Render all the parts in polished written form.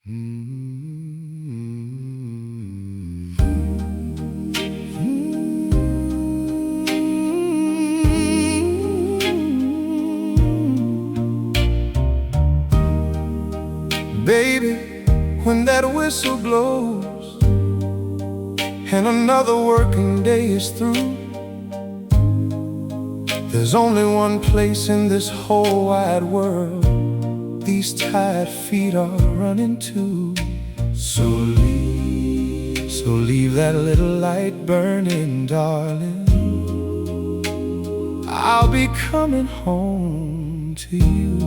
Baby, when that whistle blows and another working day is through, there's only one place in this whole wide world these tired feet are running to. So leave that little light burning, darling. I'll be coming home to you.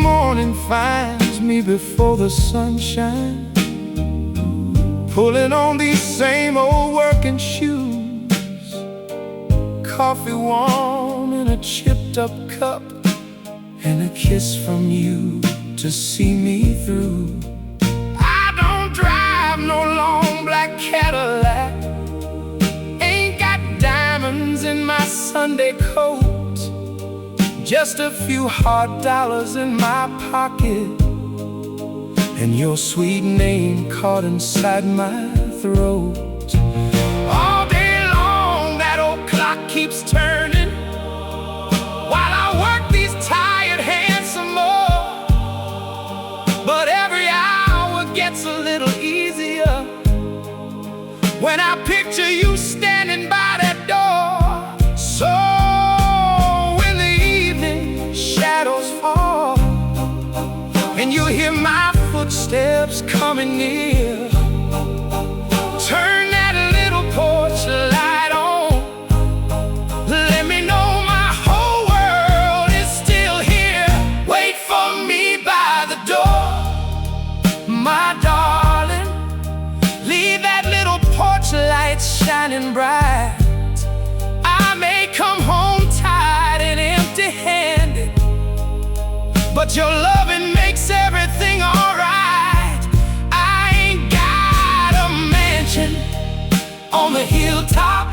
Morning finds me before the sunshine, pulling on these same old working shoes. Coffee warm in a chipped up cup, and a kiss from you to see me through. I don't drive no long black Cadillac, ain't got diamonds in my Sunday coat, just a few hard dollars in my pocket, and your sweet name caught inside my throat. All day long that old clock keeps turning, while I work these tired hands some more. But every hour gets a little easier when I picture you standing by that door. So when the evening shadows fall and you hear my footsteps coming near, turn that little porch light on. Let me know my whole world is still here. Wait for me by the door, my darling. Leave that little porch light shining bright. I may come home tired and empty-handed, but your loving makes everything alright. I ain't got a mansion on the hilltop,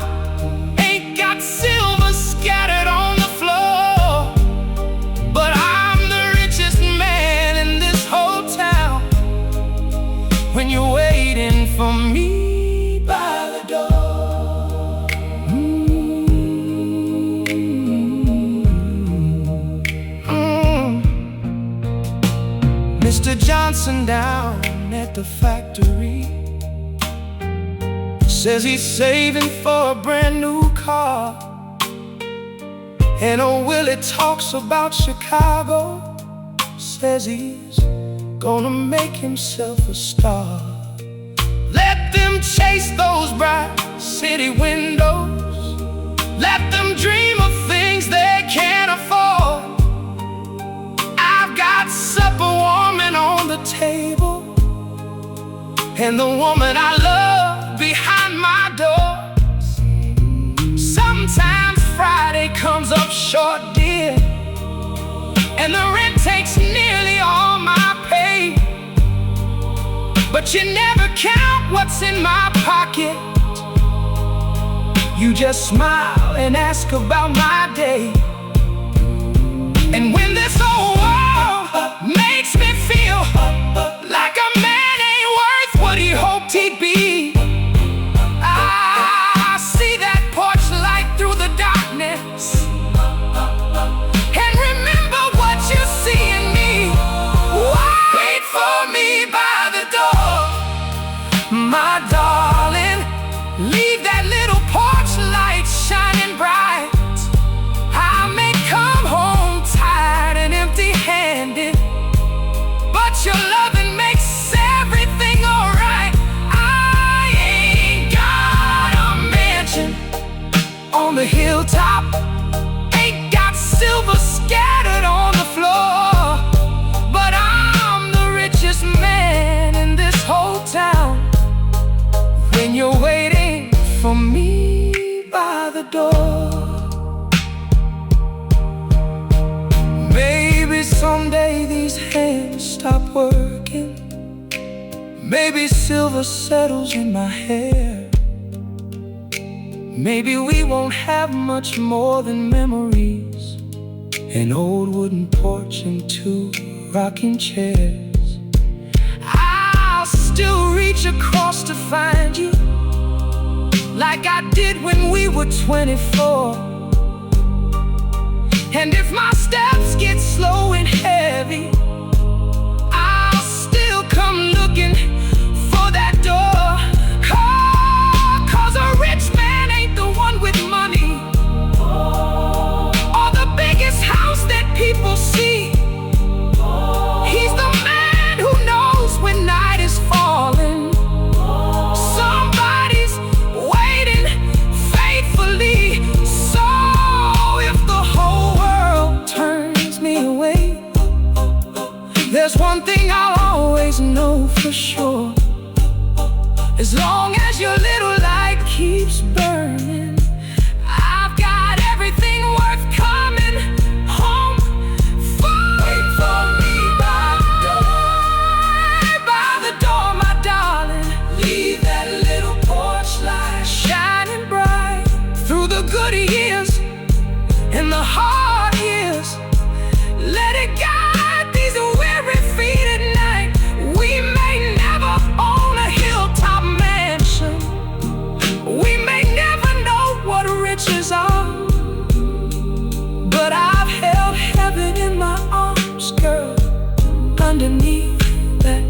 ain't got silver scattered on the floor, but I'm the richest man in this whole town when you're waiting for me by the door. Mr. Johnson down at the factory says he's saving for a brand new car, and old Willie talks about Chicago, says he's gonna make himself a star. Let them chase those bright city windows, let them dream of things they can't afford. I've got supper warming on the table, and the woman I love behind my door. Sometimes Friday comes up short, dear, and the rent takes nearly all my pay, but you never count what's in my pocket. You just smile and ask about my day. And when this old world makes me feel like a man ain't worth what he hoped he'd be, I see that porch light through the darkness and remember what you see in me. Wait for me by the door, my darling. Leave that little porch light shining bright. I may come home tired and empty-handed, but your loving makes everything alright. I ain't got a mansion on the hilltop, ain't got silver scattered on the floor, but I'm the richest man in this whole town when you're waiting for me by the door. Maybe someday these hands stop working, maybe silver settles in my hair, Maybe we won't have much more than memories, an old wooden porch and 2 rocking chairs. I'll still reach across to find you, like I did when we were 24. And if my steps get slow and heavy, I'll still come looking for that door. Cause a rich man ain't the one with money, or the biggest house that people see. He's the man who knows when night is falling. Somebody's waiting faithfully. So if the whole world turns me away, there's one thing I'll always know for sure. As long as your little light keeps burning, I've got everything worth coming home for. Wait for me by the door, my darling. Leave that little porch light shining bright through the good years and the hard years. Let it guide these weary feet at night. We may never own a hilltop mansion, we may never know what riches are, but I've held heaven in my arms, girl, underneath that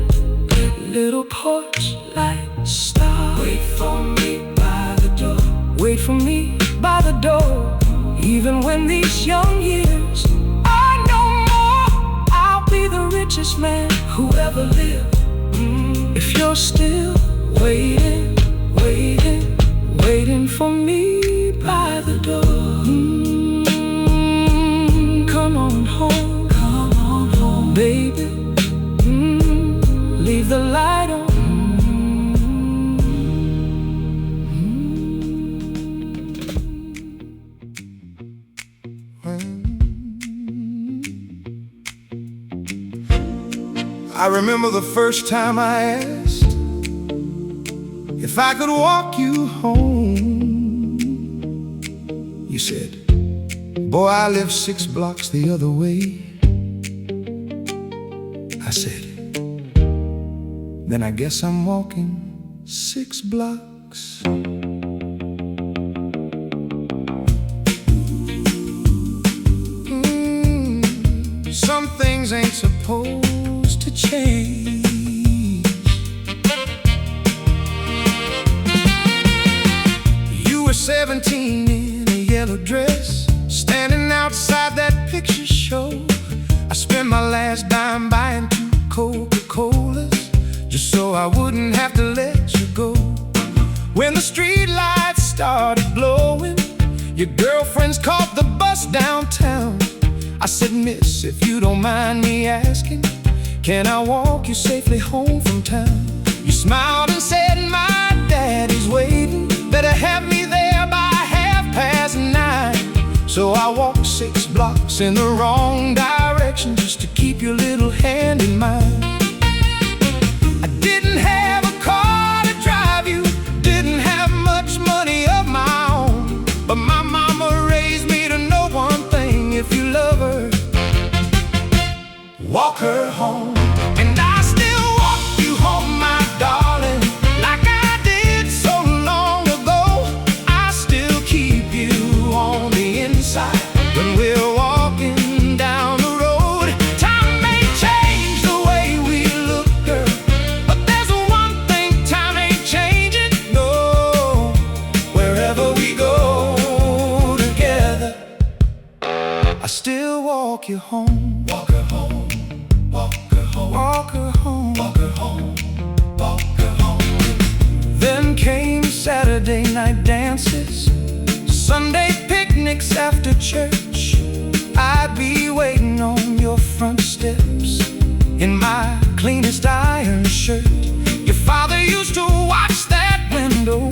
little porch light star. Wait for me by the door. Wait for me by the door. Even when these young years are no more, I'll be the richest man who ever lived. If you're still waiting, waiting for me by the door. Come on home, baby. Leave the light on. I remember the first time I asked if I could walk you home. You said, boy, I live 6 blocks the other way. I said, then I guess I'm walking 6 blocks. Some things ain't supposed to change. You were 17 in a yellow dress, standing outside that picture show. I spent my last dime buying 2 Coca-Colas, just so I wouldn't have to let you go. When the street lights started glowing, your girlfriends caught the bus downtown. I said, miss, if you don't mind me asking, can I walk you safely home from town? You smiled and said, my daddy's waiting, better have me there by 9:30. So I walked 6 blocks in the wrong direction just to keep your little hand in mine. I didn't have a car to drive you, didn't have much money of my own, but my mama raised me to know one thing: if you love her, walk her home. And I still walk you home, my darling, like I did so long ago. I still keep you on the inside when we're walking down the road. Time may change the way we look, girl, but there's one thing time ain't changing, no. Wherever we go together, I still walk you home. Walk her home, walk her home, walk her home, walk her home, walk her home. Then came Saturday night dances, Sunday picnics after church. I'd be waiting on your front steps in my cleanest iron shirt. Your father used to watch that window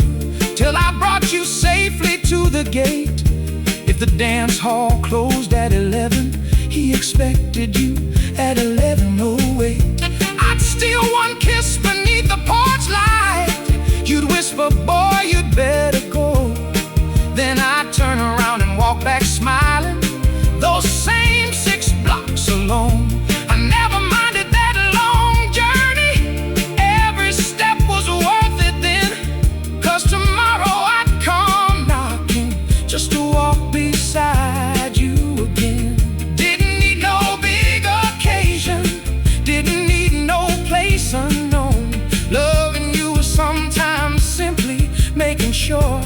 till I brought you safely to the gate. If the dance hall closed at 11, he expected you at 11:08. I'd steal one kiss beneath the porch light. You'd whisper, boy, you'd better go. back smiling, those same 6 blocks alone. I never minded that long journey. Every step was worth it then, 'cause tomorrow I'd come knocking just to walk beside you again. Didn't need no big occasion, didn't need no place unknown. Loving you was sometimes simply making sure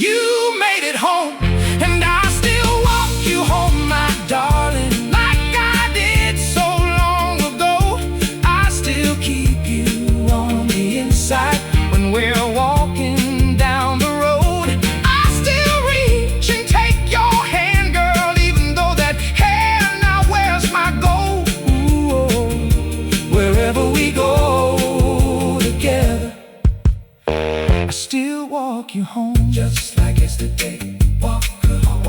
you made it home. And I still walk you home, my darling, like I did so long ago. I still keep you on the inside when we're walking down the road. I still reach and take your hand, girl, even though that hair now wears my gold. Ooh, wherever we go together, I still walk you home, just like yesterday.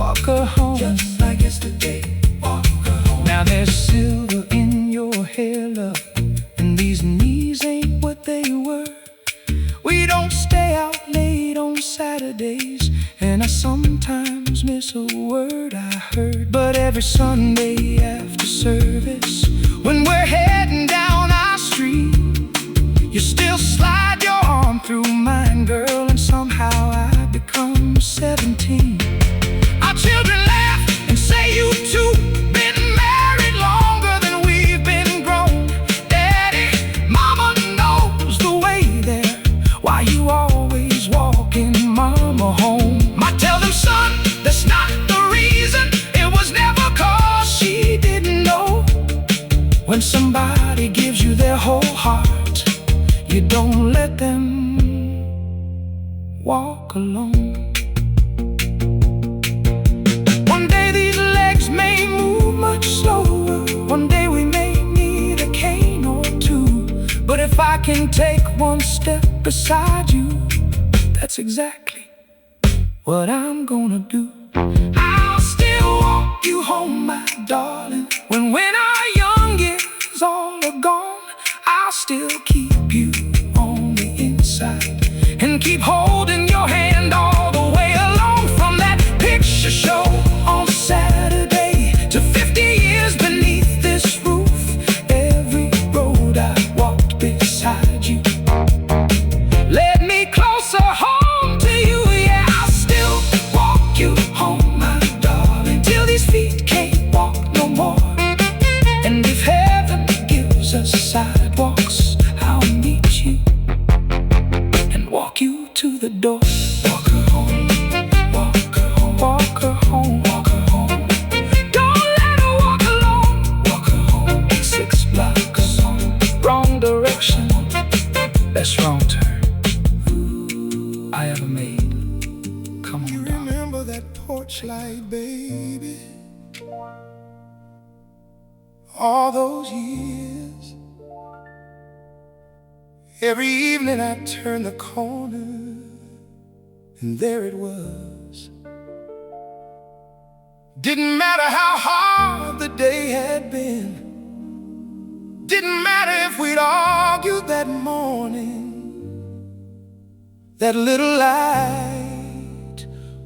Walk her home, just like yesterday. Walk her home. Now there's silver in your hair, love, and these knees ain't what they were. We don't stay out late on Saturdays, and I sometimes miss a word I heard. But every Sunday after service, when we're heading down our street, you still slide your arm through mine, girl, and somehow I become 17. Our children laugh and say you two been married longer than we've been grown. Daddy, mama knows the way there, why you always walking mama home. I tell them, son, that's not the reason. It was never 'cause she didn't know. When somebody gives you their whole heart, you don't let them walk alone. One day these legs may move much slower. One day we may need a cane or two. But if I can take one step beside you, that's exactly what I'm gonna do. I'll still walk you home, my darling. When our young years all are gone, I'll still keep you on the inside and keep holding your hand all the way along. From that picture show on Saturday to 50 years beneath this roof, every road I walked beside you led me closer home to you. Yeah, I'll still walk you home, my darling, till these feet can't walk no more. And if heaven gives us sidewalks, I'll meet you and walk you to the door. Walk her home, walk her home, walk her home, walk her home. Don't let her walk alone. Walk her home, 6 blocks, wrong direction, best wrong turn I ever made. Come on, you remember that porch light, baby? All those years, every evening I'd turn the corner, and there it was. Didn't matter how hard the day had been, didn't matter if we'd argued that morning, that little light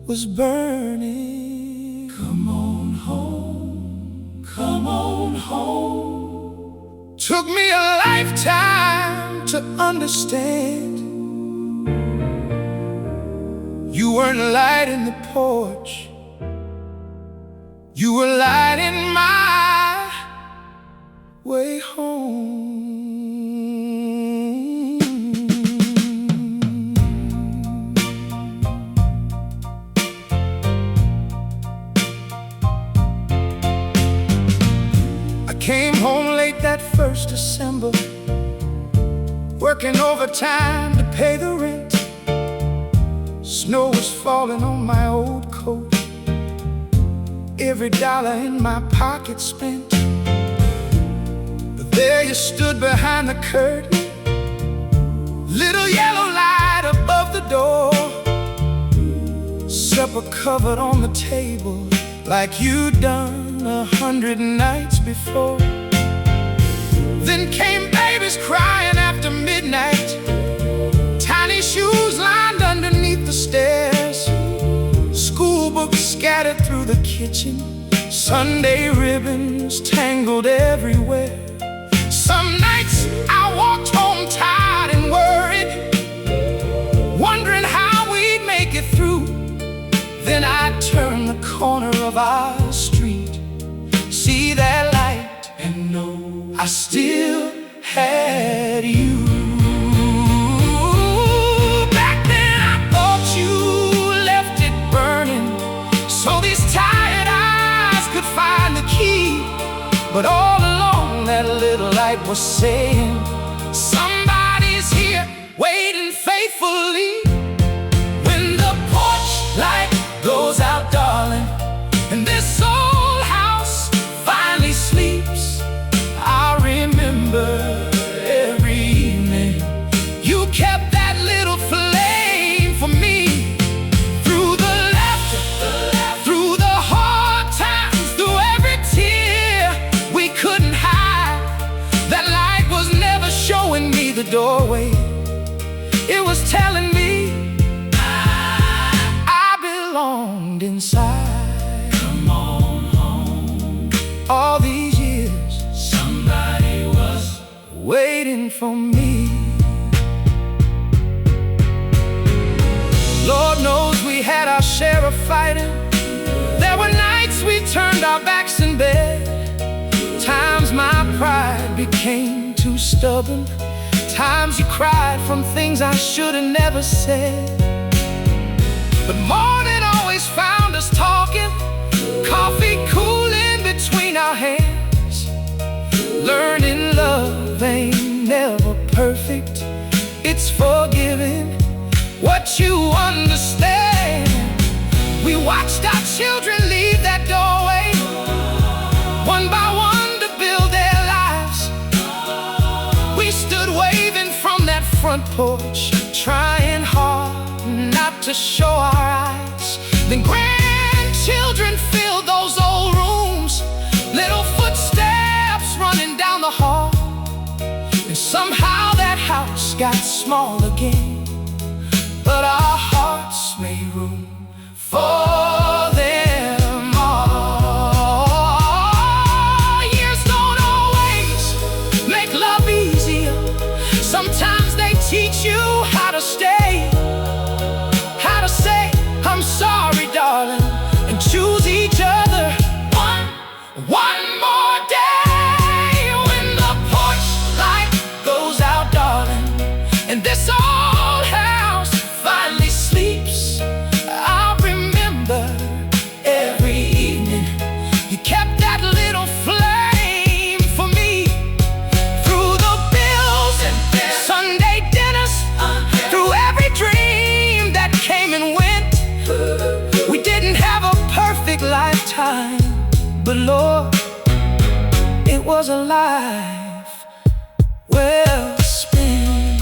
was burning. Come on home, come on home. Took me a lifetime to understand. You weren't lighting the porch, you were lighting my way home. I came home late that first December, working overtime to pay the rent. Snow was falling on my old coat, every dollar in my pocket spent. But there you stood behind the curtain, little yellow light above the door, supper covered on the table like you'd done 100 nights before. Then came babies crying after midnight, tiny shoes lined underneath the stairs, school books kitchen, Sunday ribbons tangled everywhere. Some nights I walked home tired and worried, wondering how we'd make it through. Then I'd turn the corner of our street, see that light, and know I still had you. Back then I thought you left it burning, so these tired eyes could find the key. But all along that little light was saying, somebody's here waiting faithfully. When the porch light goes out, darling, and this old house finally sleeps, I remember every evening you kept that little flame for me. Through the laughter, through the hard times, through every tear we couldn't hide, that light was never showing me the doorway. It was telling me I belonged inside. Come on home. All these years somebody was waiting for me. Lord knows we had our share of fighting. There were nights we turned our backs in bed, times my pride became too stubborn, times you cried from things I should have never said. But morning always found us talking, coffee cooling between our hands. Learning love ain't never perfect, it's forgiving what you understand. We watched our children leave that doorway, one by one to build their lives. We stood waving from that front porch, trying hard not to show our eyes. Then grandchildren filled those old rooms, little footsteps running down the hall. And somehow that house got small again, but our hearts made room for them all. Years don't always make love easier. Sometimes they teach you how to stay, how to say I'm sorry, darling, and choose each other one more day. When the porch light goes out, darling, and this old house finally sleeps, I remember every evening you kept that little flame for me. Through the bills and Sunday dinners, through every dream that came and went, we didn't have a perfect lifetime, but Lord, it was a life well spent.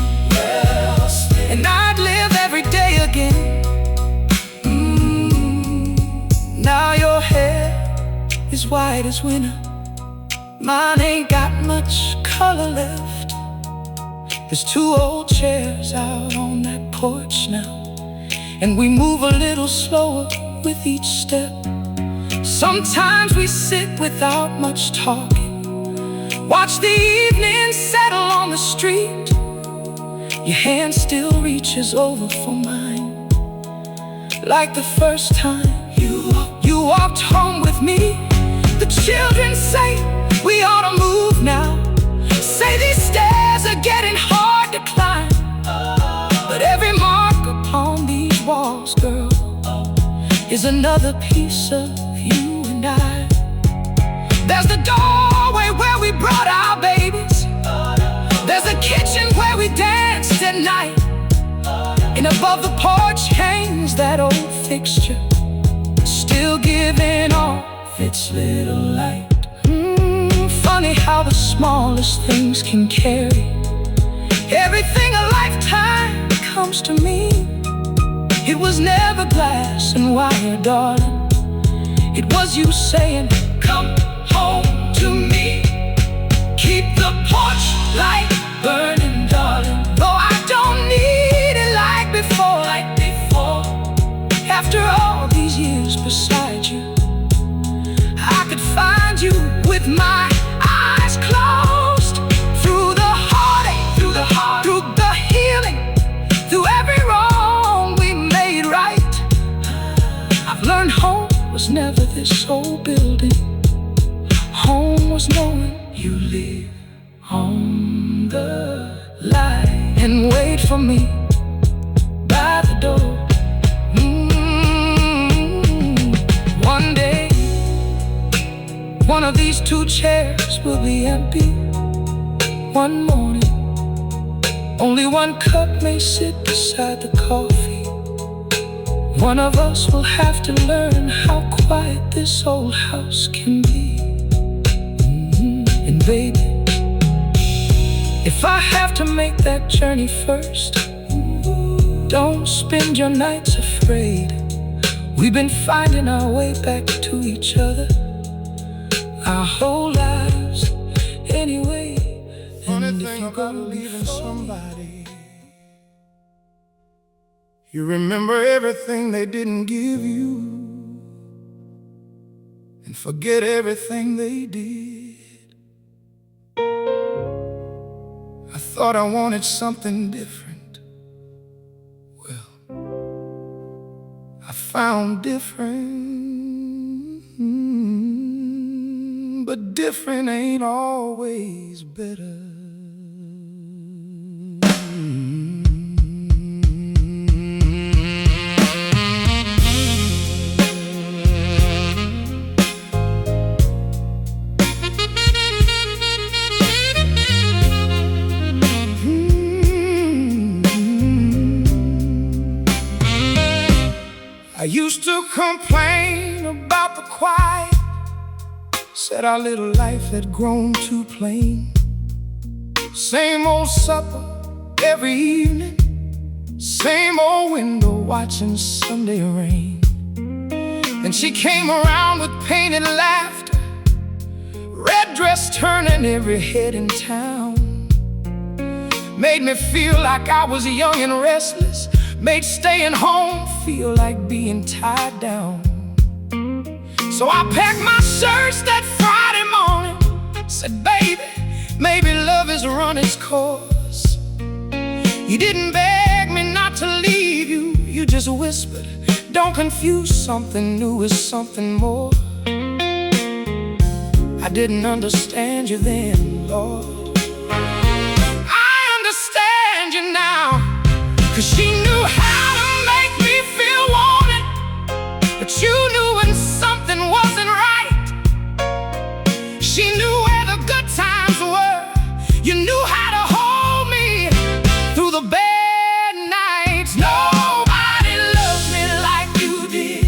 And I'd live every day again. Now your hair is white as winter, mine ain't got much color left. There's two old chairs out on that porch now, and we move a little slower with each step. Sometimes we sit without much talking, watch the evening settle on the street. Your hand still reaches over for mine, like the first time you walked home with me. The children say we ought to move now, say these stairs are getting hard to climb. But every mark upon these walls, girl, is another piece of you and I. There's the doorway where we brought our babies, there's the kitchen where we danced at night, and above the porch hangs that old fixture, still giving off its little light. Funny how the smallest things can carry everything a lifetime comes to me. It was never glass and wire, darling, it was you saying, come home to me. Keep the porch light burning, darling, though I don't need it like before. After all these years beside you, find you with my eyes closed. Through the heartache, through the healing, through every wrong we made right. I've learned home was never this old building. Home was knowing you live on the line and wait for me by the door. One day, one of these two chairs will be empty. One morning, only one cup may sit beside the coffee. One of us will have to learn how quiet this old house can be. And baby, if I have to make that journey first, don't spend your nights afraid. We've been finding our way back to each other our whole lives anyway. Funny thing about leaving somebody, you remember everything they didn't give you and forget everything they did. I thought I wanted something different. Well, I found different, but different ain't always better. I used to complain about the quiet, said our little life had grown too plain. Same old supper every evening, same old window watching Sunday rain. Then she came around with painted laughter, red dress turning every head in town. Made me feel like I was young and restless, made staying home feel like being tied down. So I packed my shirts that Friday morning, said, baby, maybe love has run its course. You didn't beg me not to leave you, you just whispered, don't confuse something new with something more. I didn't understand you then, Lord. I understand you now, 'cause she knew how to make me feel wanted, but you knew when something wasn't right. She knew where the good times were. You knew how to hold me through the bad nights. Nobody loves me like you did.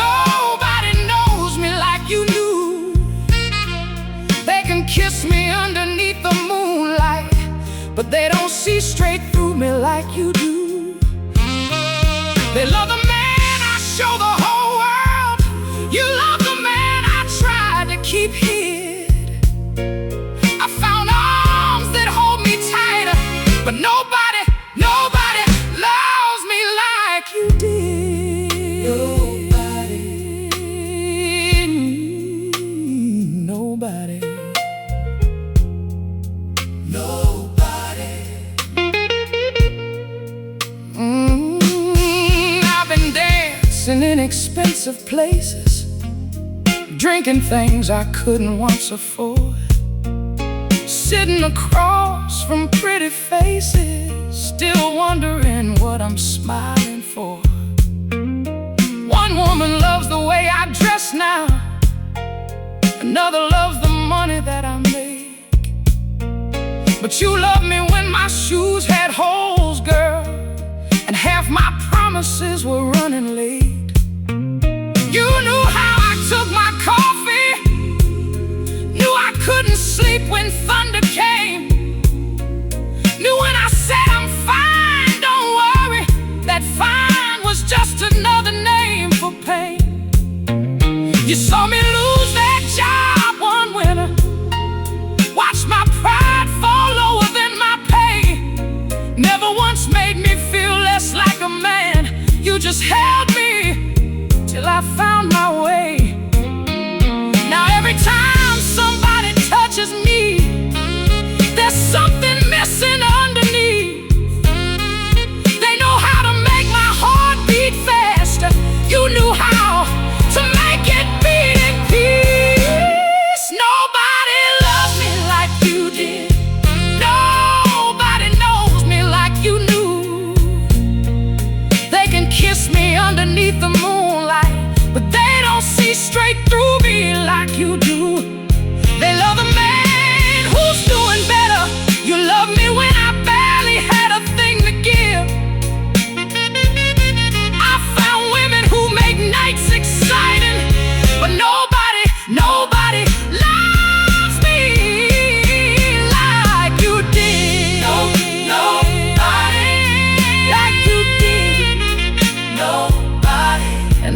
Nobody knows me like you knew. They can kiss me underneath the moonlight, but they don't see straight through me like you do. They love the man I show the whole world. You love the man I tried to keep hid. I found arms that hold me tighter, but nobody loves me like you did. Nobody. I've been dancing in expensive places, drinking things I couldn't once afford, sitting across from pretty faces, still wondering what I'm smiling for. One woman loves the way I dress now, another loves the money that I make. But you loved me when my shoes had holes, girl, and half my promises were running late. You knew how I took my coffee, knew I couldn't sleep when thunder came, knew when I said I'm fine, don't worry, that fine was just another name for pain. You saw me lose that job one winter, watched my pride fall lower than my pay. Never once made me feel less like a man. You just held me till I found my way. Now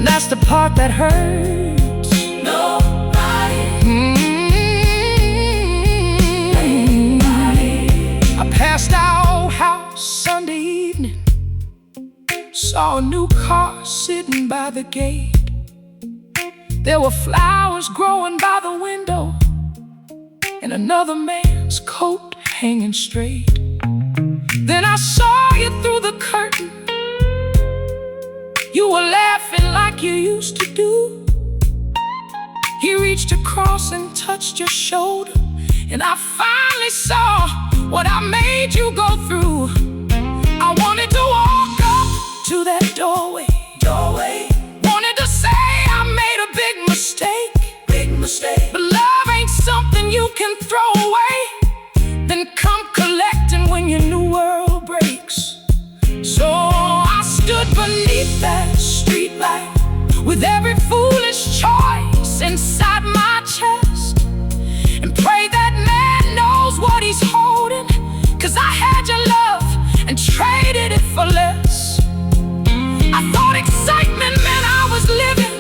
and that's the part that hurts. Nobody. I passed our house Sunday evening, saw a new car sitting by the gate. There were flowers growing by the window, and another man's coat hanging straight. Then I saw you through the curtain. You were laughing like you used to do. He reached across and touched your shoulder, and I finally saw what I made you go through. I wanted to walk up to that doorway. Wanted to say I made a big mistake. But love ain't something you can throw away, then come collecting when your new world breaks. So I stood beneath that streetlight with every foolish choice inside my chest, and pray that man knows what he's holding, 'cause I had your love and traded it for less. I thought excitement meant I was living.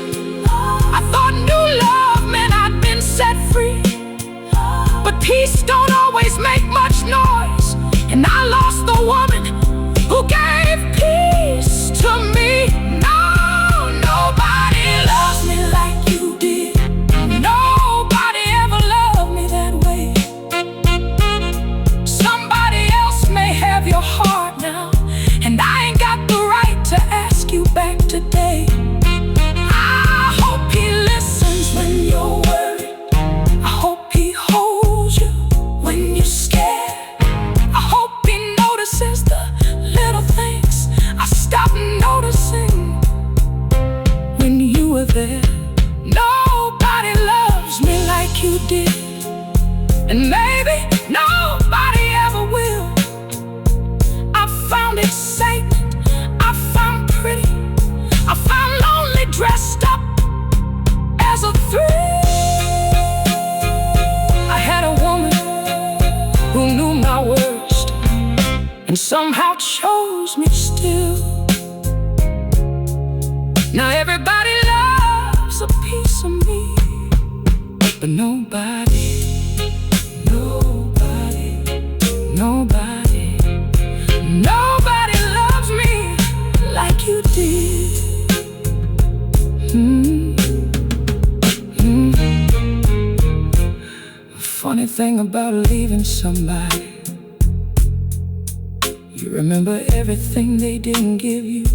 I thought new love meant I'd been set free. But peace don't always make much noise, and I lost the woman who gave peace to me. No, nobody loves me like you did. Nobody ever loved me that way. Somebody else may have your heart now, and I ain't got the right to ask you back today. I hope he listens when you're worried. I hope he holds you when you're scared. I hope he notices the little things I stopped noticing when you were there. Nobody loves me like you did, and maybe nobody ever will. I found excitement, I found pretty, I found lonely dressed up as a thrill. I had a woman who knew my worst, and somehow chose me still. Now everybody loves a piece of me, but nobody loves me like you did. Funny thing about leaving somebody, you remember everything they didn't give you,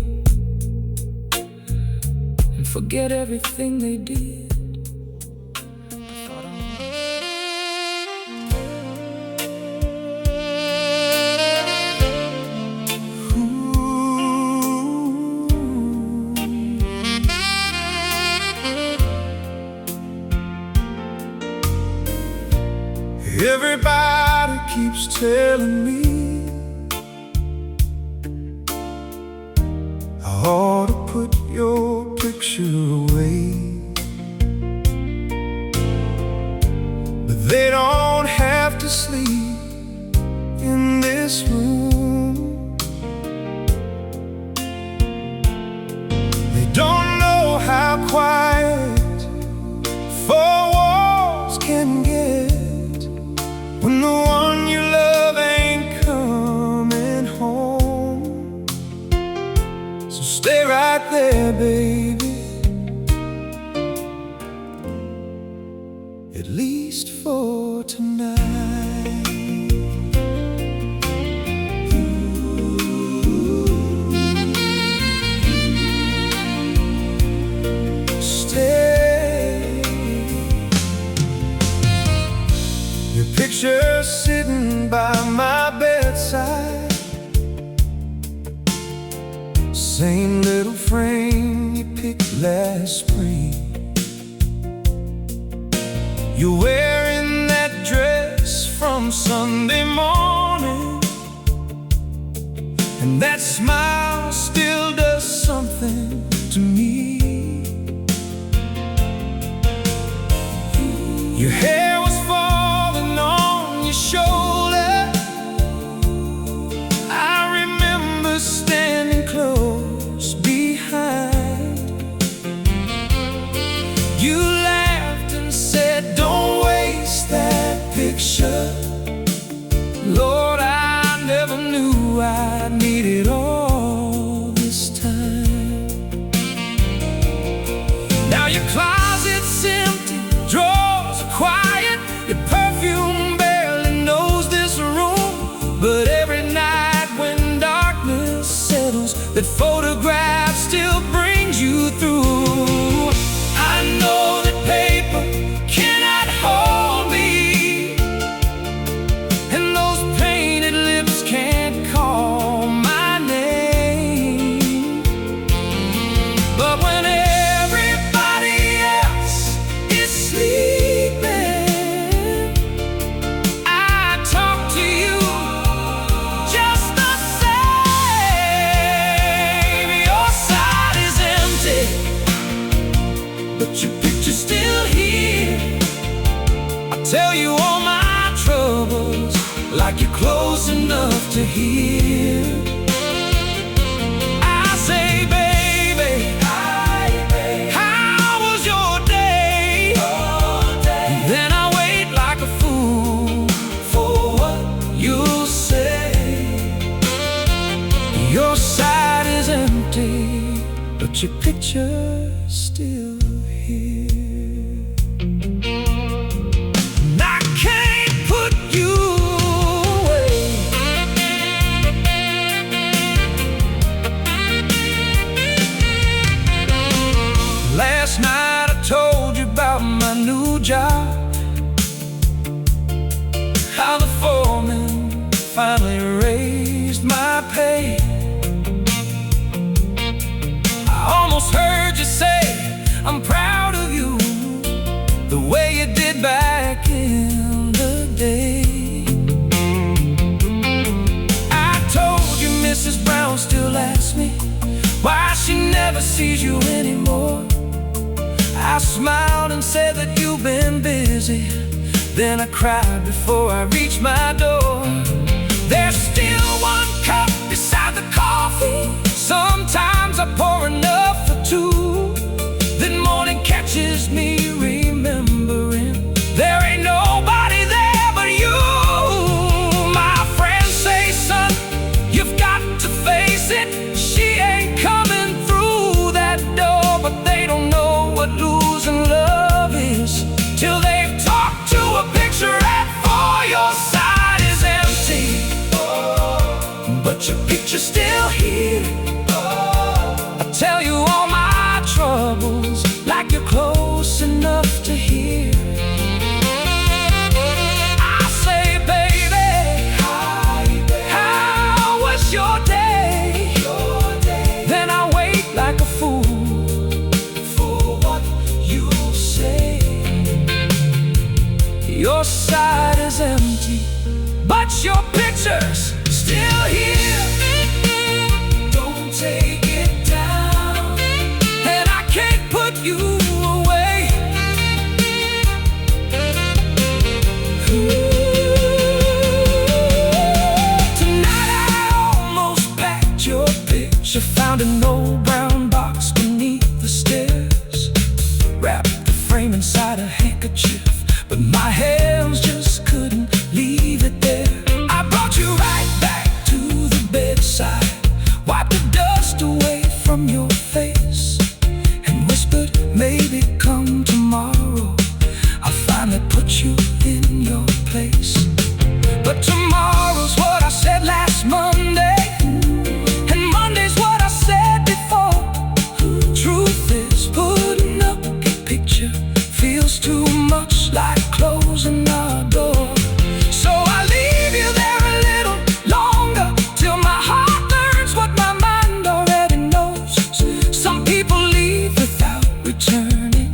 and forget everything they did. Everybody keeps telling me I ought to put your picture away, but they don't have to sleep in this room. They don't know how quiet four walls can get when the one you love ain't coming home. So stay right there, baby, at least for tonight. Stay. Your picture sitting by my bedside, same little frame you picked last spring. You're wearing that dress from Sunday morning, and that smile still does something to me. Your hair was falling on your shoulder. I remember standing close behind. your closet's empty, drawers are quiet, your perfume barely knows this room. But every night when darkness settles, that photograph still brings you through. I know that paper cannot hold me, and those painted lips can't call my name. But when everybody else is sleeping, I talk to you just the same. Your side is empty, but your picture's still here. I tell you all my troubles like you're close enough to hear. I say, baby, how was your day? Then I wait like a fool for what you'll say. Your side is empty, but your picture's still here. And I can't put you away. Last night I told you about my new job, how the foreman finally raised my pay. I almost heard you say, I'm proud of you, the way you did back in the day. I told you Mrs. Brown still asks me why she never sees you anymore. I smiled and said that you've been busy. Then I cried before I reached my door. There's still one cup beside the coffee. Sometimes I pour enough for two. Then morning catches me remembering there ain't nobody there but you. My friends say, son, you've got to face it. She ain't coming through that door. But they don't know what losing love is till they've talked to a picture at four. Your side is empty, but your picture's still here. I tell you all my troubles like you're close enough to hear. I say, baby, how was your day? Then I wait like a fool for what you'll say. Your side is empty, but your picture's still here. Don't take it down, and I can't put you away. Tonight I almost packed your picture, found an old brown box beneath the stairs, wrapped the frame inside a handkerchief, but my hands just couldn't leave it there. I brought you right back to the bedside, wiped the dust away from your face, and whispered, maybe come tomorrow I'll finally put you in your place. But tomorrow's what I said last Monday, and Monday's what I said before. Truth is, putting up a picture feels too much like closing our door. So I leave you there a little longer, till my heart learns what my mind already knows. Some people leave without returning,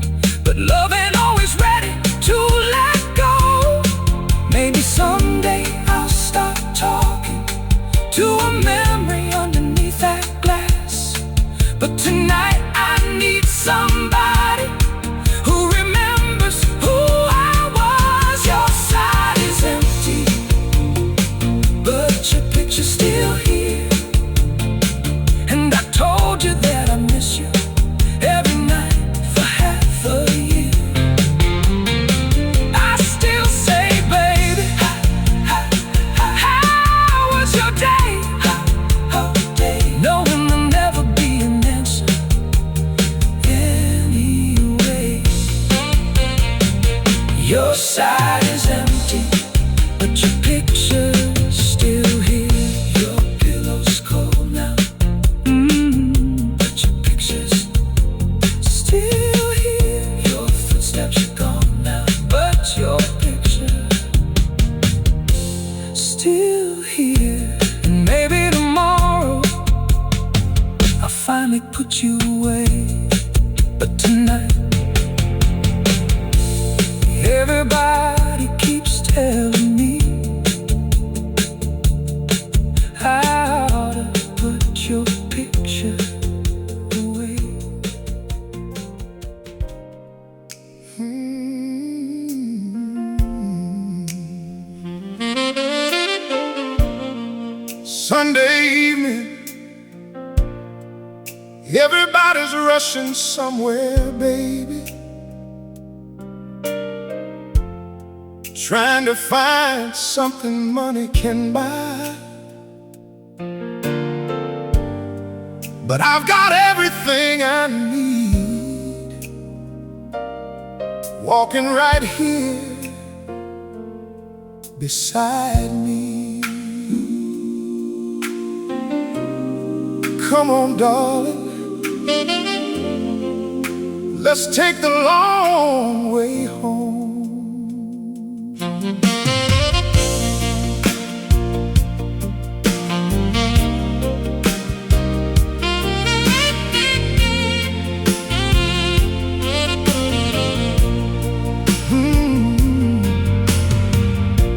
Your side is empty, but your picture's still here. Your pillow's cold now, but your picture's still here. Your footsteps are gone now, but your picture still here. And maybe tomorrow I'll finally put you away, but tonight everybody keeps telling me how to put your picture away. Sunday evening, everybody's rushing somewhere, baby, trying to find something money can buy. But I've got everything I need, walking right here beside me. Come on, darling, let's take the long way home.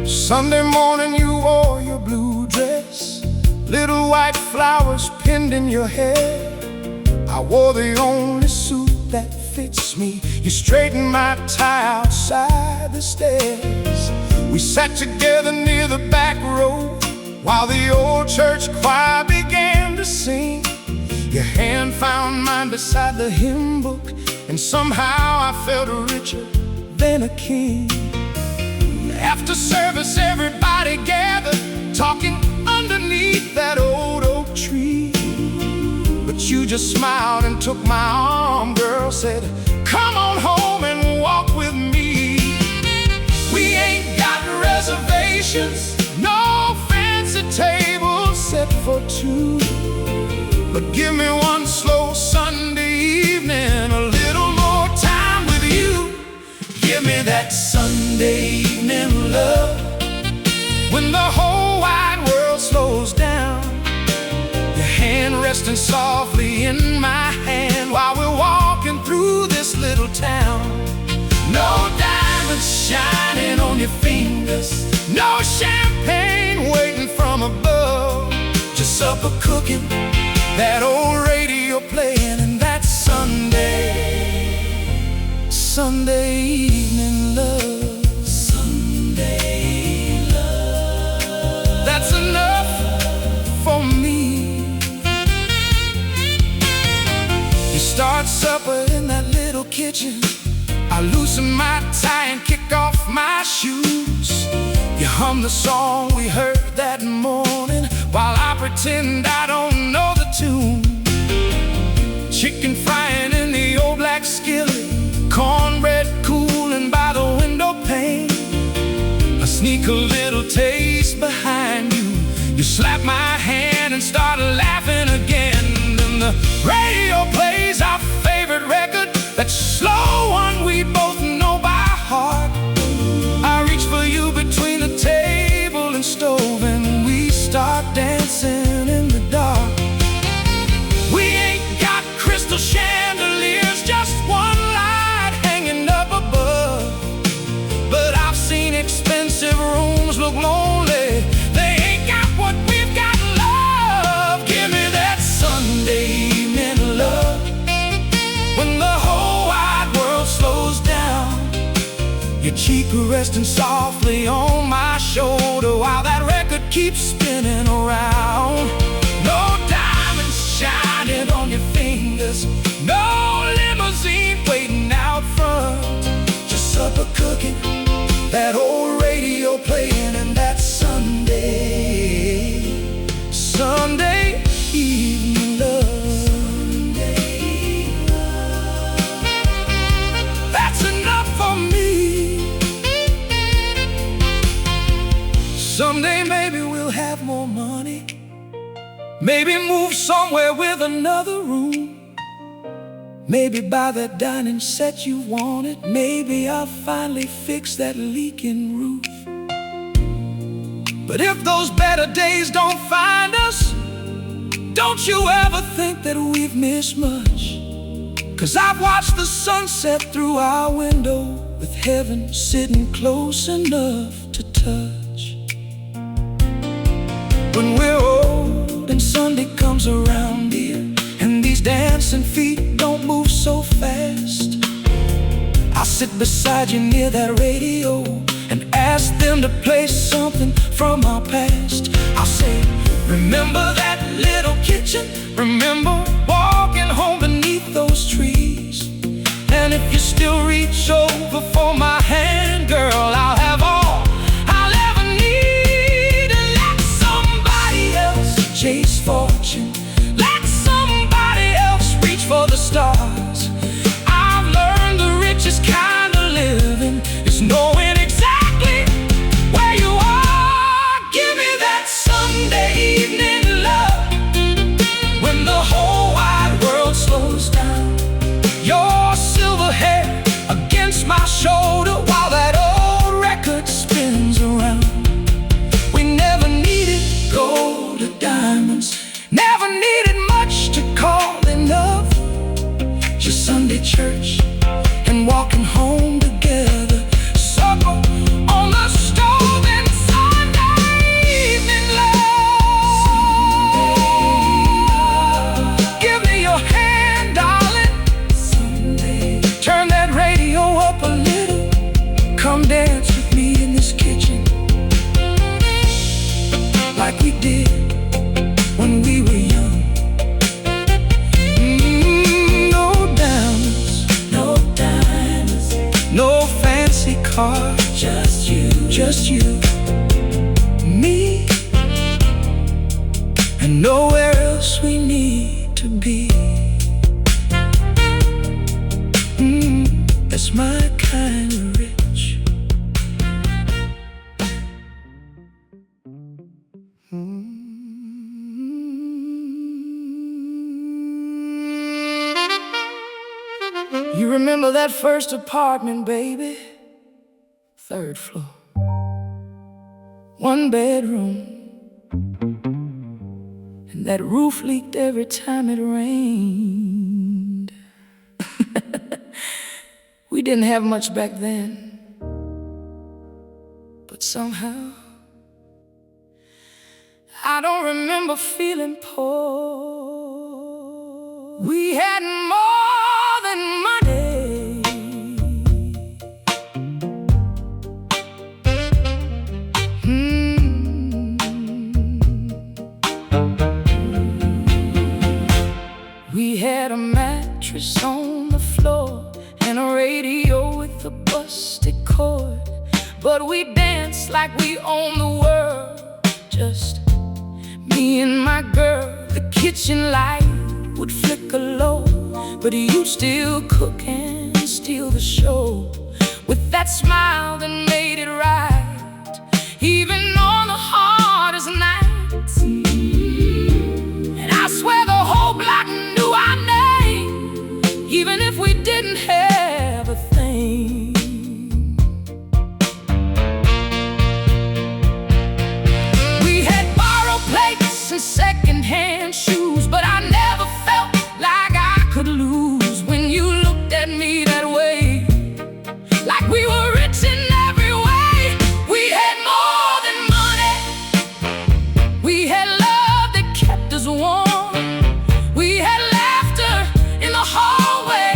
Sunday morning you wore your blue dress, little white flowers pinned in your hair. I wore the only suit that fits me. You straightened my tie outside the stairs. We sat together near the back row while the old church choir began to sing. Your hand found mine beside the hymn book, and somehow I felt richer than a king. After service, everybody gathered, talking underneath that old oak tree. But you just smiled and took my arm, girl, said, come on home and walk with me. We ain't got reservations, no fancy table set for two. But give me one slow Sunday evening, a little more time with you. Give me that Sunday evening love, when the whole wide world slows down. Your hand resting softly in my hand while we're walking through this little town. No diamonds shining on your fingers, no champagne waiting from above, just supper cooking, that old radio playing, and that Sunday evening love. Sunday love, that's enough for me. You start supper in that little kitchen, I loosen my tie and kick off my shoes. You hum the song we heard that morning while I pretend I don't know the tune. Chicken frying in the old black skillet, cornbread cooling by the window pane. I sneak a little taste behind you. You slap my hand and start laughing again. And the radio plays our favorite record, that slow one we both know by heart. I reach for you between the table and stove, and we start dancing in the dark. We ain't got crystal chandeliers, just one light hanging up above. But I've seen expensive rooms look lonely, they ain't got what we've got, love. Give me that Sunday evening love, when the whole wide world slows down. Your cheek resting softly on my shoulder while that record keeps spinning around. No diamonds shining on your fingers, no limousine waiting out front, just supper cooking, that old radio playing, and that Sunday evening love. Sunday love, that's enough for me. Maybe move somewhere with another room. Maybe buy that dining set you wanted. Maybe I'll finally fix that leaking roof. But if those better days don't find us, don't you ever think that we've missed much. 'Cause I've watched the sunset through our window, with heaven sitting close enough to touch. When we're old and Sunday comes around, dear, and these dancing feet don't move so fast, I'll sit beside you near that radio and ask them to play something from our past. I'll say, remember that little kitchen? Remember walking home beneath those trees? And if you still reach over for my hand, girl, I'll have all I'll ever need. And let somebody else chase fortune, let somebody else reach for the stars. I've learned the richest kind of living is knowing exactly where you are. Give me that Sunday evening love, when the whole wide world slows down. Your silver hair against my shoulder while that old record spins around. We never needed gold or diamonds, never needed much to call enough. Just Sunday church and walking home together, supper on the stove, and Sunday evening love. Give me your hand, darling. Turn that radio up a little. Come dance with me in this kitchen, like we did when we were young. No diamonds, no diamonds, no fancy car, just you, me, and nowhere else we need to be. That's my kind of rich. You remember that first apartment, baby? 3rd floor, 1 bedroom, and that roof leaked every time it rained. We didn't have much back then, but somehow I don't remember feeling poor. We had more than money. We had a mattress on the floor and a radio with a busted cord, but we danced like we owned the world, just me and my girl. The kitchen light would flicker low, but you still cook and steal the show, with that smile that made it right, even on the hardest nights. And I swear the whole block knew our name, even if we didn't have a thing. We had borrowed plates and secondhand shoes, but I never felt like I could lose when you looked at me that way, like we were rich in every way. We had more than money, we had love that kept us warm, we had laughter in the hallway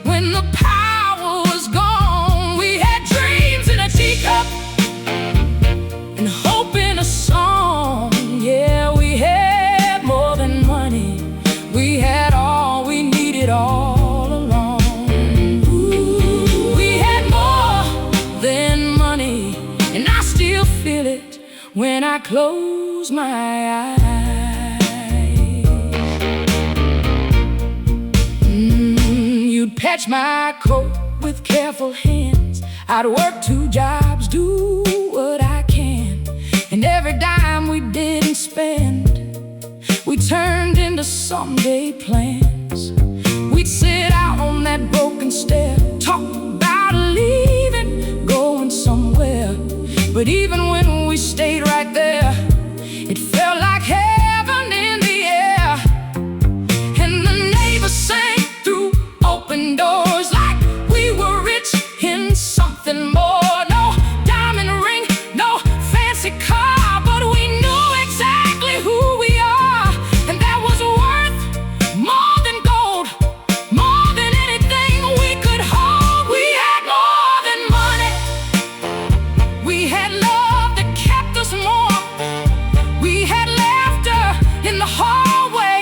when the power was gone. We had dreams in a teacup and hope in a song. Yeah, we had more than money, we had all we needed all along. Ooh, we had more than money, and I still feel it when I close my eyes. You'd patch my coat with careful hands. I'd work 2 jobs, do what I can, and every dime we didn't spend someday plans. We'd sit out on that broken stair, talk about leaving, going somewhere. But even when we stayed right there, it felt like heaven in the air. And the neighbors sang through open doors like we were rich in something more. No diamond ring, no fancy car, but we knew exactly who we are. And that was worth more than gold, more than anything we could hold. We had more than money. We had love that kept us warm. We had laughter in the hallway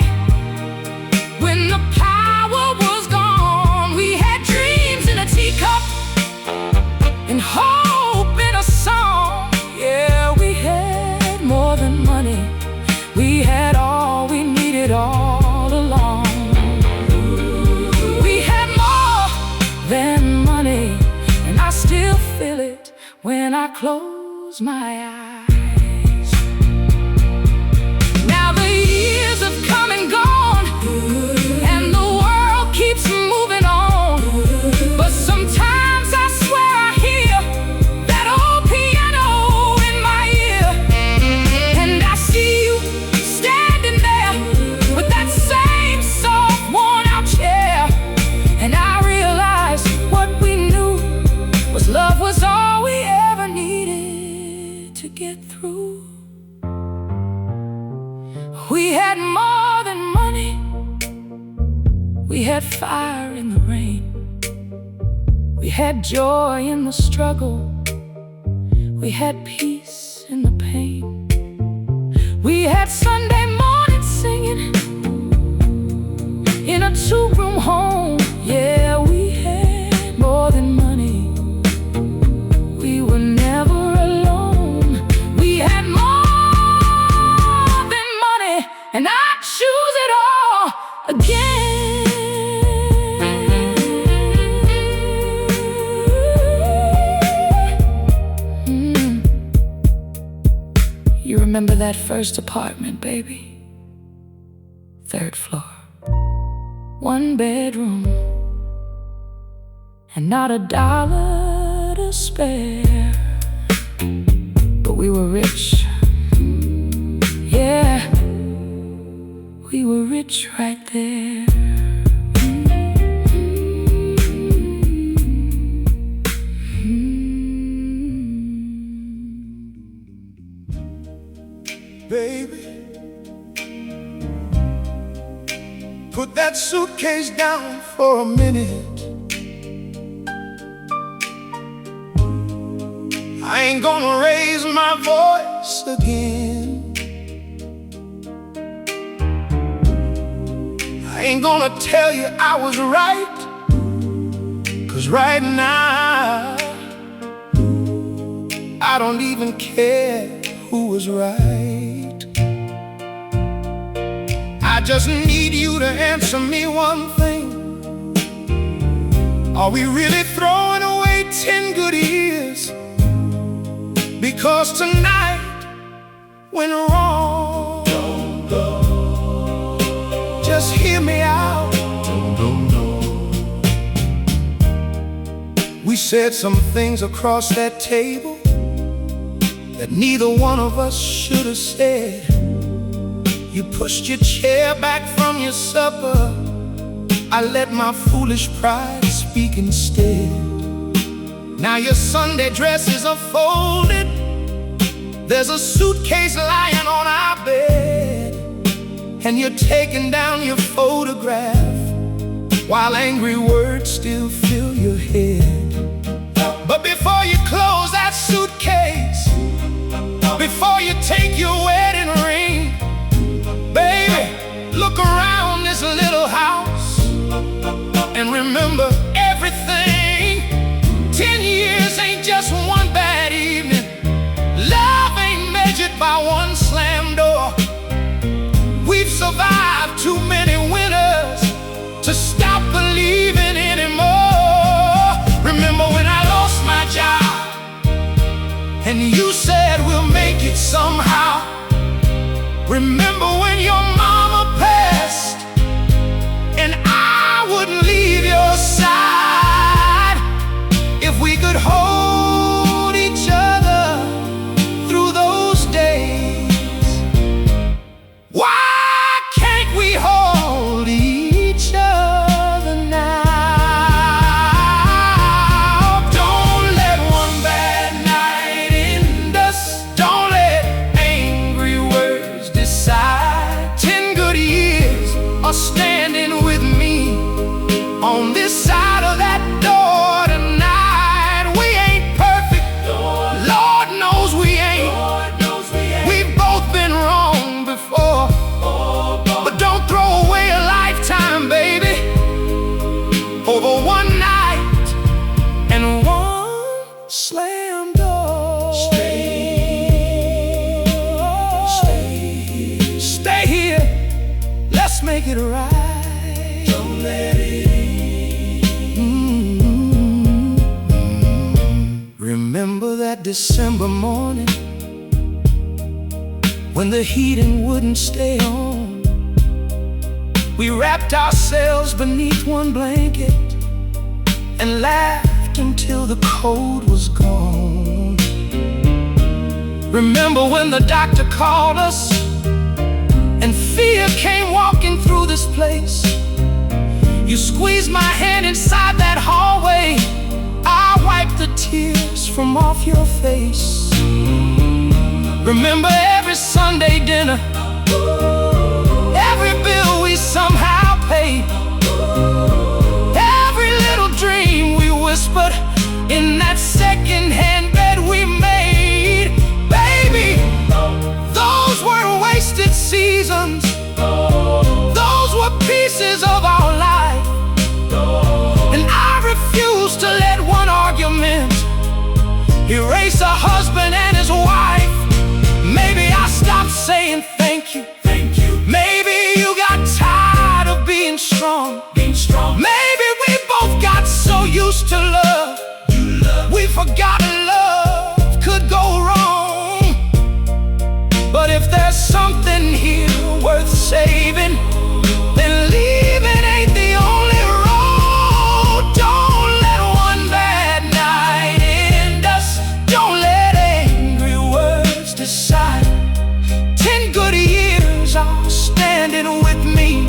when the power was gone. We had dreams in a teacup and hope in a song. Yeah, we had more than money. We had all we needed all along. We had more than money, and I still feel it when I close my eyes. Now the years have come and gone, and the world keeps moving on. But sometimes I swear I hear that old piano in my ear, and I see you standing there with that same soft, worn-out chair. And I realize what we knew was love was all we ever needed to get through. We had more than money. We had fire in the rain. We had joy in the struggle. We had peace in the pain. We had Sunday morning singing in a two-room home. Yeah, we had more than money. We were never alone. We had more than money, and I choose it all again. You remember that first apartment, baby? 3rd floor, 1 bedroom, and not a dollar to spare. But we were rich. Yeah, we were rich right there. Baby, put that suitcase down for a minute. I ain't gonna raise my voice again. I ain't gonna tell you I was right, 'cause right now I don't even care who was right. I just need you to answer me one thing. Are we really throwing away 10 good years because tonight went wrong? Don't go. Just hear me out. Don't go, no. We said some things across that table that neither one of us should have said. You pushed your chair back from your supper. I let my foolish pride speak instead. Now your Sunday dresses are folded. There's a suitcase lying on our bed, and you're taking down your photograph while angry words still fill your head. But before you close that suitcase, before you take your wedding ring, baby, look around this little house and remember everything. 10 years ain't just one bad evening. Love ain't measured by one slam door. We've survived too many winters to stop believing anymore. over one night and one slam door. Stay here, let's make it right. Don't let it end. Remember that December morning when the heating wouldn't stay on? We wrapped ourselves beneath one blanket and laughed until the cold was gone. Remember when the doctor called us and fear came walking through this place? You squeezed my hand inside that hallway. I wiped the tears from off your face. Remember every Sunday dinner, every bill we somehow paid, every little dream we whispered in that second-hand bed we made. Baby, those weren't wasted seasons. Those were pieces of our life. And I refuse to let one argument erase a husband and his wife. Maybe I stopped saying thank you. Maybe you got tired of being strong. Maybe we both got so used to love, we forgot love could go wrong. But if there's something here worth saving, then leaving ain't the only road. Don't let one bad night end us. Don't let angry words decide. 10 good years are standing with me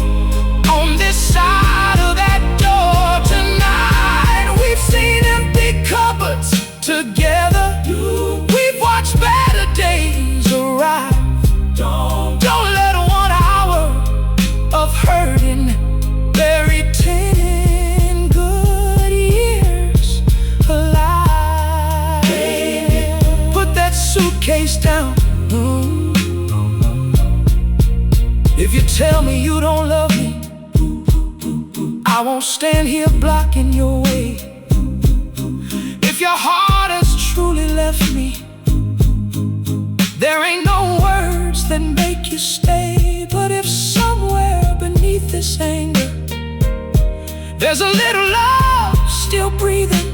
on this side of that door tonight. We've seen empty cupboards together. We've watched better days arrive. Don't let 1 hour of hurting bury 10 good years alive. Put that suitcase down. If you tell me you don't love me, I won't stand here blocking your way. If your heart has truly left me, there ain't no words that make you stay. But if somewhere beneath this anger there's a little love still breathing,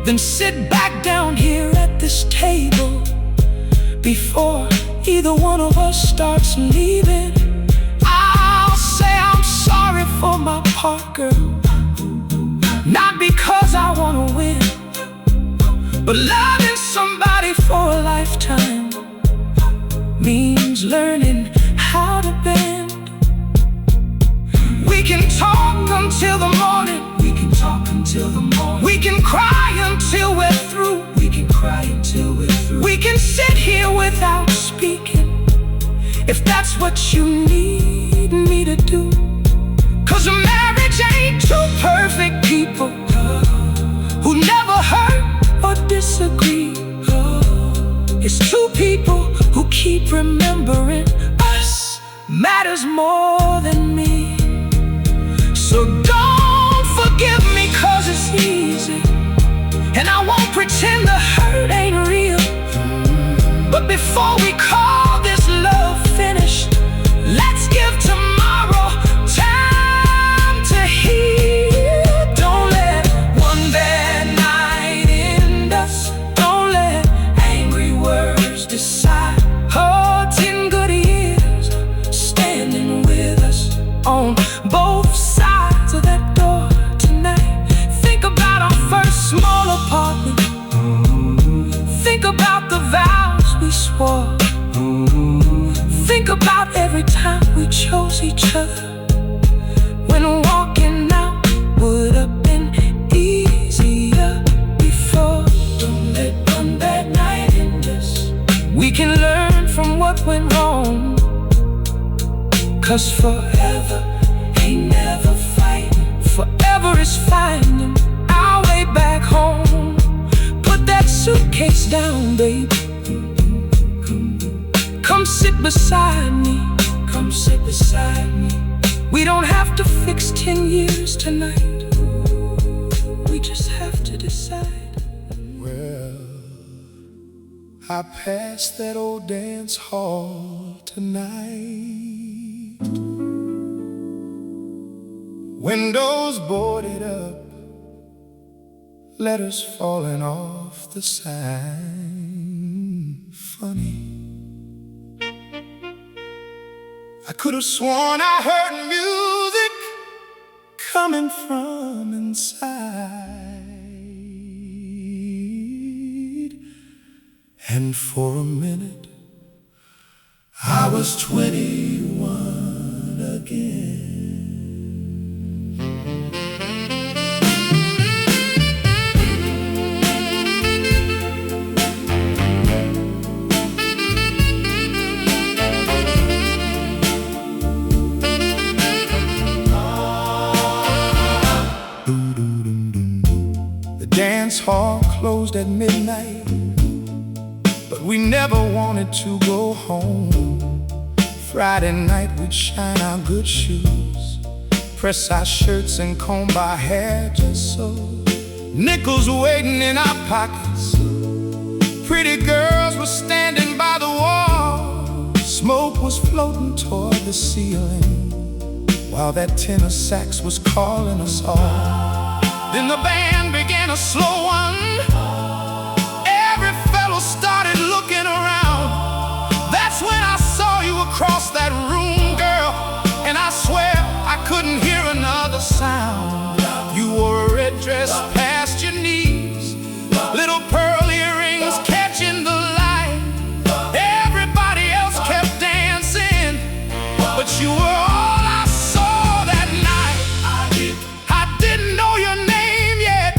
then sit back down here at this table before either one of us starts leaving. I'll say I'm sorry for my part, girl, not because I wanna win, but loving somebody for a lifetime means learning how to bend. We can talk until the morning. We can cry until we're through. We can sit here without speaking, if that's what you need me to do. 'Cause a marriage ain't two perfect people who never hurt or disagree. It's two people who keep remembering us matters more than me. So don't forgive me 'cause it's easy, and I won't pretend the hurt ain't real. But before we call this love finished, let's give tomorrow time to heal. Don't let one bad night end us. Don't let angry words decide. Oh, 10 good years standing with us on both sides of that door tonight. Think about our first small apartment. Think about the vows we swore. Think about every time we chose each other, when walking out would have been easier before. Don't let one bad night end us. We can learn from what went wrong, 'cause forever ain't never fighting. Forever is finding our way back home. Put that suitcase down, baby. Come sit beside me. We don't have to fix 10 years tonight. just have to decide. Well, I passed that old dance hall tonight, windows boarded up, letters falling off the sign. Funny, I could have sworn I heard music coming from inside, and for a minute I was 21 again. The dance hall closed at midnight, but we never wanted to go home. Friday night we'd shine our good shoes, press our shirts and comb our hair just so. Nickels waiting in our pockets, pretty girls were standing by the wall. Smoke was floating toward the ceiling, while that tenor sax was calling us all. Then the band began a slow one. Every fellow started looking around. That's when I saw you across that room, girl, and I swear I couldn't hear another sound. You wore a red dress past your knees, little pearl earrings catching the light. Everybody else kept dancing, but you were all I saw that night. I didn't know your name yet,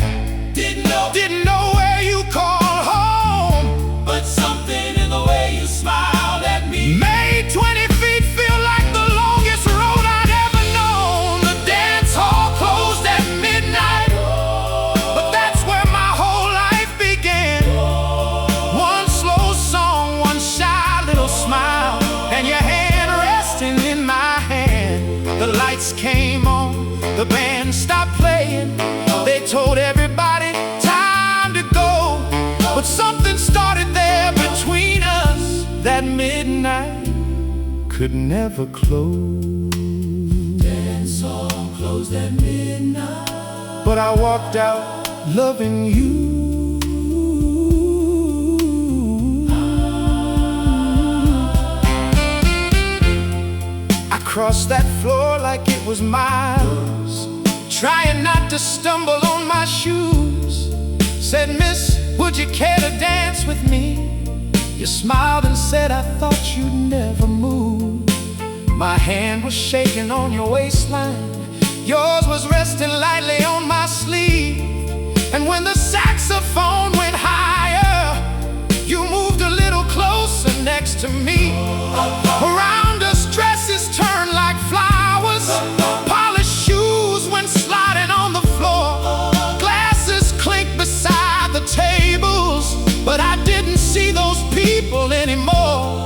didn't know where you called home, but something in the way you smiled at me made 20 feet feel like the longest road I'd ever known. The dance hall closed at midnight, but that's where my whole life began. One slow song, one shy little smile, and your hand resting in my hand. The lights came on, the band stopped playing. They told everybody time to go, but something started there between us that midnight could never close. Dance hall closed at midnight, but I walked out loving you. I crossed that floor like it was miles, trying not to stumble on my shoes. Said, "Miss, would you care to dance with me?" You smiled and said, "I thought you'd never move." My hand was shaking on your waistline, yours was resting lightly on my sleeve. And when the saxophone went higher, you moved a little closer next to me. Around us dresses turned like flowers, polished shoes went sliding on the floor, glasses clinked beside the tables, but I didn't see those people anymore.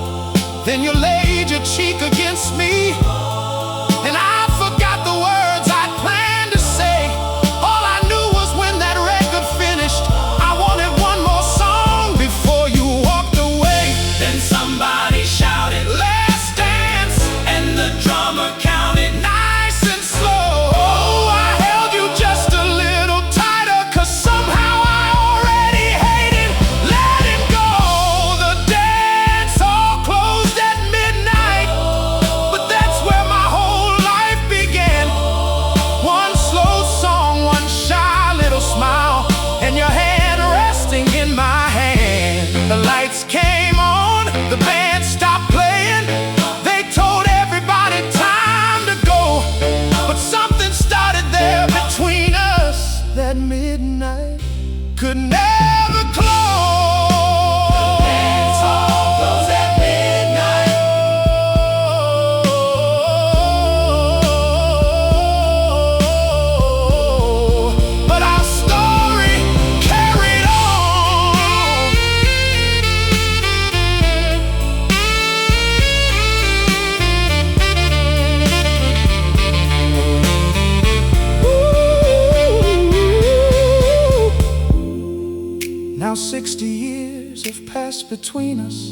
Then you laid your cheek against me, and I forgot the words I'd planned to say. All I knew was when that record finished, I wanted one more song before you walked away. Then somebody shouted, "Let's dance!" and the drummer counted nice and slow. I held you just a little tighter, 'cause somehow I already hated letting go. The dance all closed at midnight, but that's where my whole life began. One slow song, one shy little smile, and your hand resting in my hand. The lights came on, the band stopped playing. They told everybody time to go, but something started there between us that midnight could never close. Dance hall closed at midnight, but our story carried on. Ooh. 60 years have passed between us,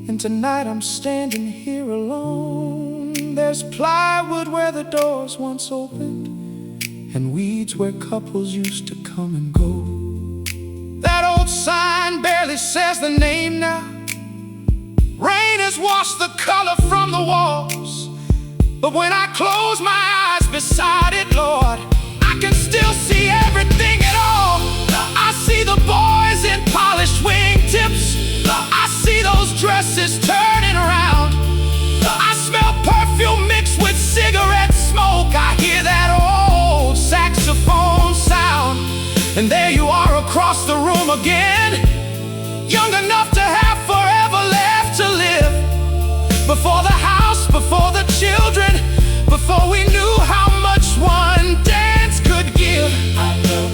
and tonight I'm standing here alone. There's plywood where the doors once opened, and weeds where couples used to come and go. That old sign barely says the name now. Rain has washed the color from the walls, but when I close my eyes beside it, Lord, I can still see everything at all. I see the boys in polished wingtips. I see those dresses turning around. I smell perfume mixed with cigarette smoke. I hear that old saxophone sound. And there you are across the room again, young enough to have forever left to live. Before the house, before the children, before we knew how much one dance could give.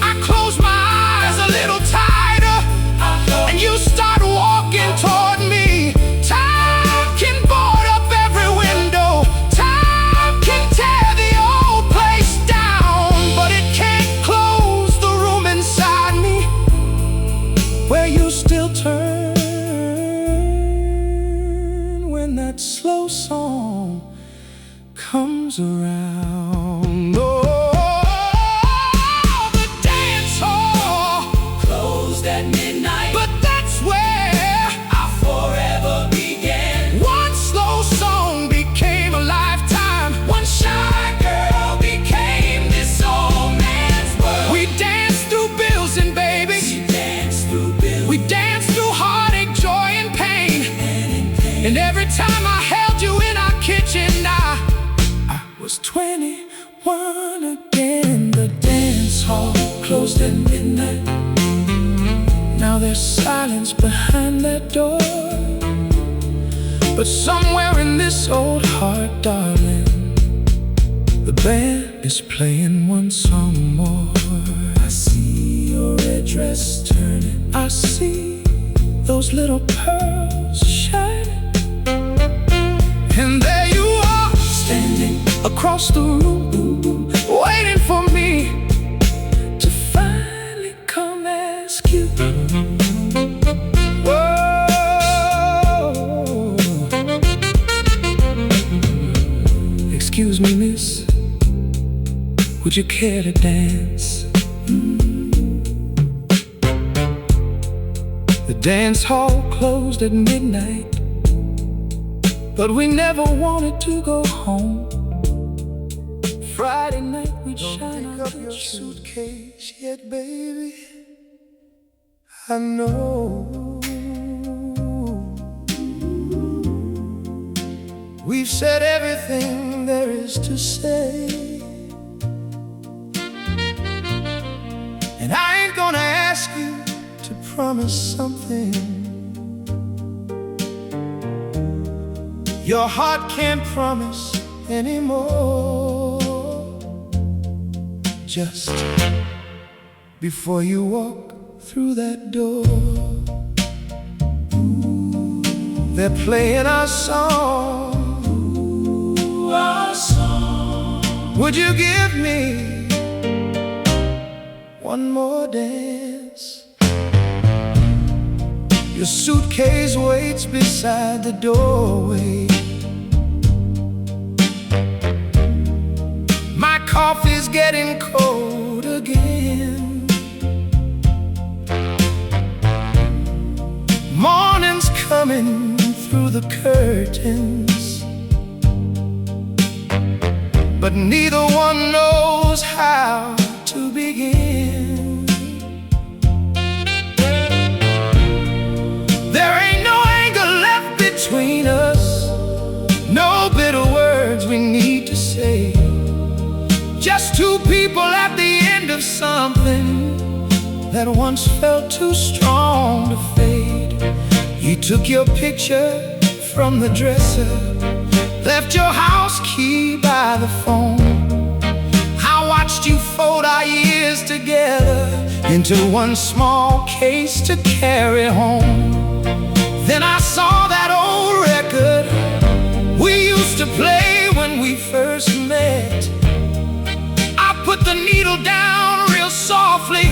I close my eyes a little tighter, and you start walking toward me. Time can board up every window, time can tear the old place down, but it can't close the room inside me, where you still turn when that slow song comes around. Oh, the dance hall closed at midnight, but that's where our forever began. One slow song became a lifetime. One shy girl became this old man's world. We danced through bills and babies. We danced through bills. We danced through heartache, joy, and pain. And every time I held you in our kitchen, I was 21 again. The dance hall closed at midnight. Now there's silence behind that door, but somewhere in this old heart, darling, the band is playing one song more. I see your red dress turning, I see those little pearls shining, and there you are, standing across the room, waiting for me to finally come ask you. Whoa. Excuse me, miss, would you care to dance? The dance hall closed at midnight, but we never wanted to go home. Friday night we'd shine out your suitcase yet, baby. I know we've said everything there is to say, and I ain't gonna ask you to promise something your heart can't promise anymore. Just before you walk through that door, they're playing our song. Our song. Would you give me one more dance? Your suitcase waits beside the doorway. My coffee's getting cold again. Morning's coming through the curtains, but neither one knows how to begin. There ain't no anger left between us, no bitter words we need to say. Just two people at the end of something that once felt too strong to fade. You took your picture from the dresser, left your house key by the phone. I watched you fold our years together into one small case to carry home. Then I saw that old record we used to play when we first met. I put the needle down real softly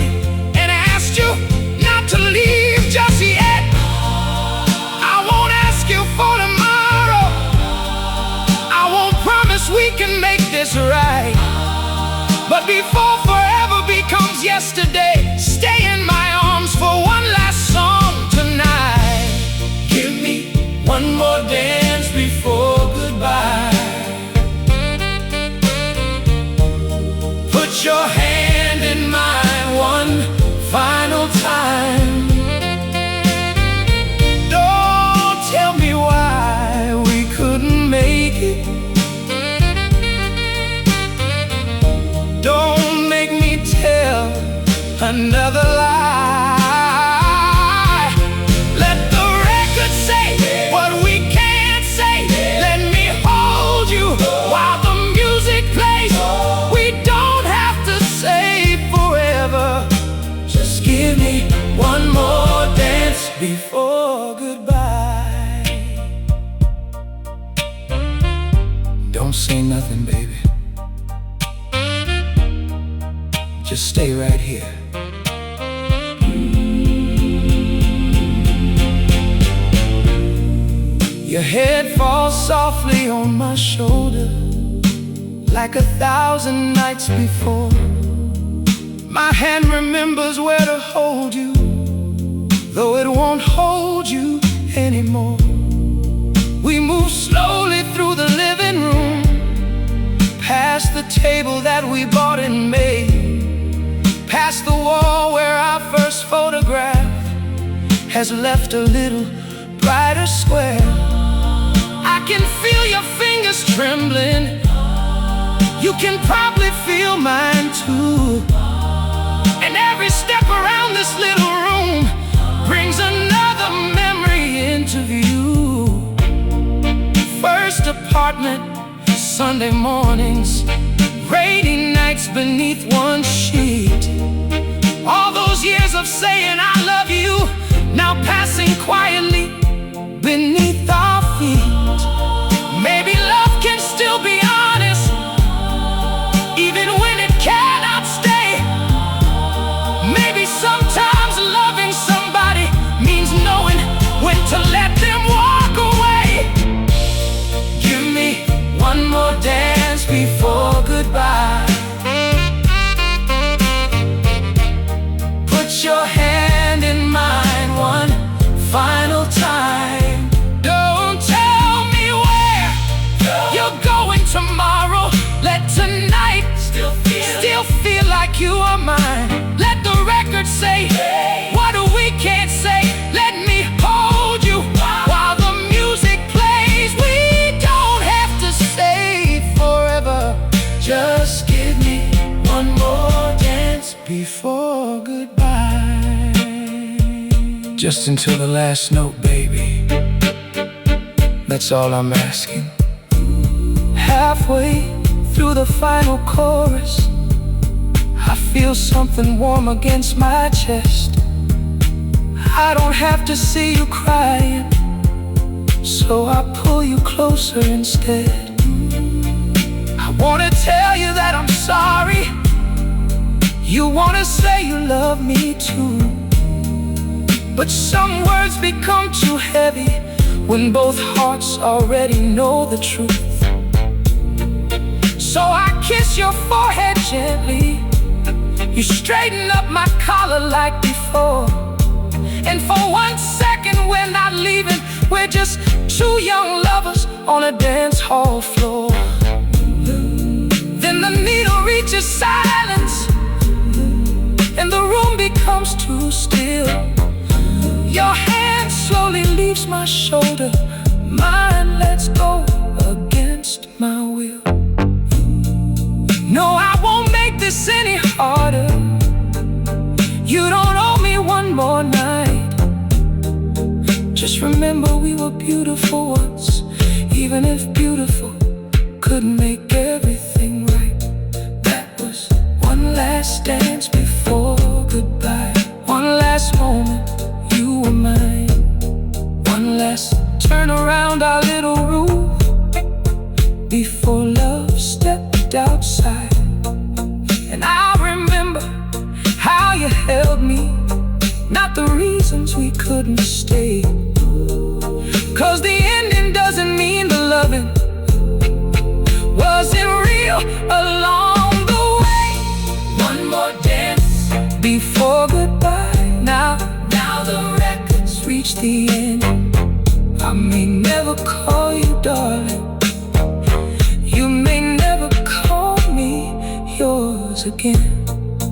and asked you not to leave yesterday. Stay in my arms for one last song tonight. Give me one more dance before goodbye. Put your hand in mine one final time. Don't tell me why we couldn't make it. Don't make me tell another lie. Let the record say what we can't say. Let me hold you while the music plays. We don't have to say forever. Just give me one more dance before goodbye. Don't say nothing, baby. Just stay right here. Your head falls softly on my shoulder, like 1,000 nights before. My hand remembers where to hold you, though it won't hold you anymore. We move slowly through the living room, past the table that we bought in May, past the wall where our first photograph has left a little brighter square. I can feel your fingers trembling. You can probably feel mine too. And every step around this little room brings another memory into view. First apartment, Sunday mornings, rainy nights beneath one sheet. All those years of saying I love you, now passing quietly beneath our feet. Maybe love can still be honest, even when it cannot stay. Maybe sometimes loving somebody means knowing when to let them walk away. Give me one more dance before goodbye. Put your hand in mine one final time. Don't tell me where you're going tomorrow. Let tonight still feel like you are mine. Let the record say what we can't say. Let me hold you while the music plays. We don't have to say forever. Just give me one more dance before goodbye. Just until the last note, baby. That's all I'm asking. Halfway through the final chorus, I feel something warm against my chest. I don't have to see you crying, so I pull you closer instead. I wanna tell you that I'm sorry. You wanna say you love me too, but some words become too heavy when both hearts already know the truth. So I kiss your forehead gently. You straighten up my collar like before. And for 1 second we're not leaving. We're just two young lovers on a dance hall floor. Then the needle reaches silence, and the room becomes too still. Your hand slowly leaves my shoulder. Mine lets go against my will. No, I won't make this any harder. You don't owe me one more night. Just remember we were beautiful once, even if beautiful couldn't make everything right. That was one last dance before goodbye. One last moment, you were mine. One last turn around our little roof before love stepped outside. And I remember how you held me, not the reasons we couldn't stay. 'Cause the ending doesn't mean the loving wasn't real along the way. One more dance before goodbye. Now the record's reached the end. I may never call you darling, you may never call me yours again,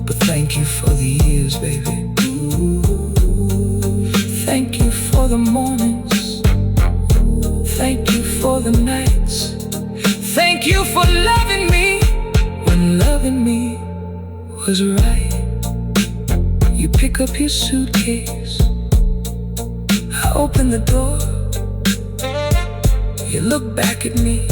but thank you for the years, baby. Thank you for the mornings, thank you for the nights, thank you for loving me when loving me was right. You pick up your suitcase, I open the door, you look back at me.